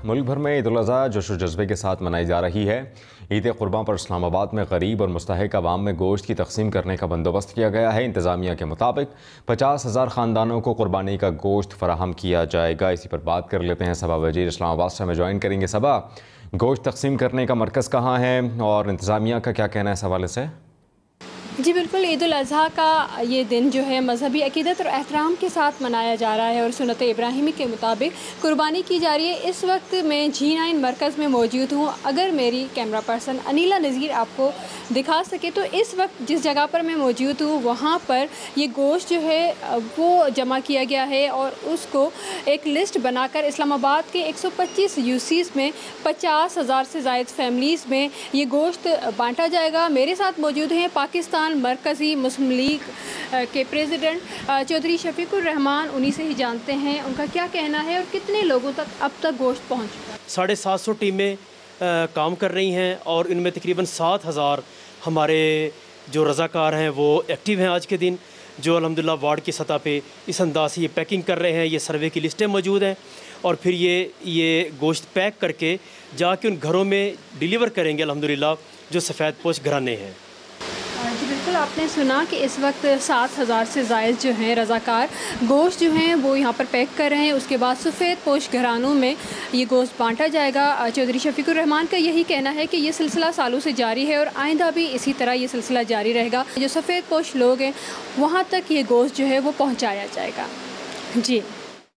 मुल्क भर में ईद उल अज़हा जोश व जज्बे के साथ मनाई जा रही है। ईद कुर्बान पर इस्लामाबाद में गरीब और मुस्तहिक अवाम में गोश्त की तकसीम करने का बंदोबस्त किया गया है। इंतज़ामिया के मुताबिक 50,000 ख़ानदानों को कुर्बानी का गोश्त फराहम किया जाएगा। इसी पर बात कर लेते हैं। सबा वजीर इस्लामाबाद से हमें ज्वाइन करेंगे। सबा, गोश्त तकसीम करने का मरकज़ कहाँ है और इंतज़ामिया का क्या कहना है इस हवाले से? जी बिल्कुल, ईद उल अज़हा का ये दिन जो है मजहबी अकीदत और एहतराम के साथ मनाया जा रहा है और सुन्नत इब्राहिमी के मुताबिक कुर्बानी की जा रही है। इस वक्त मैं G9 मरकज़ में मौजूद हूँ। अगर मेरी कैमरा पर्सन अनीला नज़ीर आपको दिखा सके तो इस वक्त जिस जगह पर मैं मौजूद हूँ वहाँ पर ये गोश्त जो है वो जमा किया गया है और उसको एक लिस्ट बनाकर इस्लामाबाद के 125 यूसीज़ में 50,000 से ज़ायद फैमिलीज़ में ये गोश्त बांटा जाएगा। मेरे साथ मौजूद हैं पाकिस्तान मरकज़ी मुस्लिम लीग के प्रेसिडेंट चौधरी शफीकुर रहमान। उन्हीं से ही जानते हैं उनका क्या कहना है और कितने लोगों तक अब तक गोश्त पहुँच चुका है। 750 टीमें काम कर रही हैं और इनमें तकरीबन 7,000 हमारे जो रज़ाकार हैं वो एक्टिव हैं आज के दिन, जो अल्हम्दुलिल्लाह वार्ड की सतह पे इस अंदाज़ से ये पैकिंग कर रहे हैं। ये सर्वे की लिस्टें मौजूद हैं और फिर ये गोश्त पैक करके जाके उन घरों में डिलीवर करेंगे अल्हम्दुलिल्लाह, जो सफ़ेद पोश घराने हैं। जी बिल्कुल, आपने सुना कि इस वक्त 7,000 से ज़ायद जो हैं रज़ाकार गोश्त जो हैं वो यहाँ पर पैक कर रहे हैं। उसके बाद सफ़ेद पोश घरानों में ये गोश्त बांटा जाएगा। चौधरी शफीकुर रहमान का यही कहना है कि ये सिलसिला सालों से जारी है और आइंदा भी इसी तरह ये सिलसिला जारी रहेगा। जो सफ़ेद पोश लोग हैं वहाँ तक ये गोश्त जो है वो पहुँचाया जाएगा। जी।